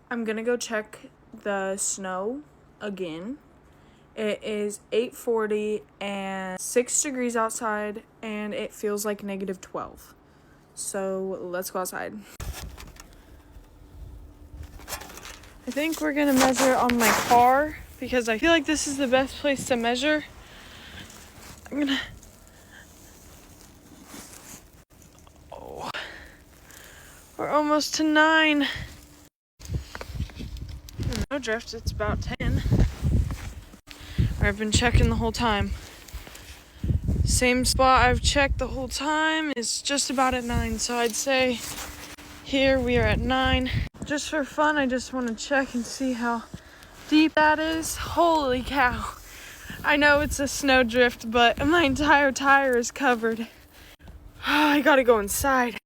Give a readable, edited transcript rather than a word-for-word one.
I'm gonna go check the snow again. It is 8:40 and 6 degrees outside, and it feels like -12. So let's go outside. I think we're gonna measure on my car because I feel like this is the best place to measure. Oh, we're almost to 9. No drift, it's about 10. I've been checking the whole time. Same spot I've checked the whole time is just about at 9, so I'd say here we are at 9. Just for fun, I just want to check and see how deep that is. Holy cow. I know it's a snow drift, but my entire tire is covered. I gotta go inside.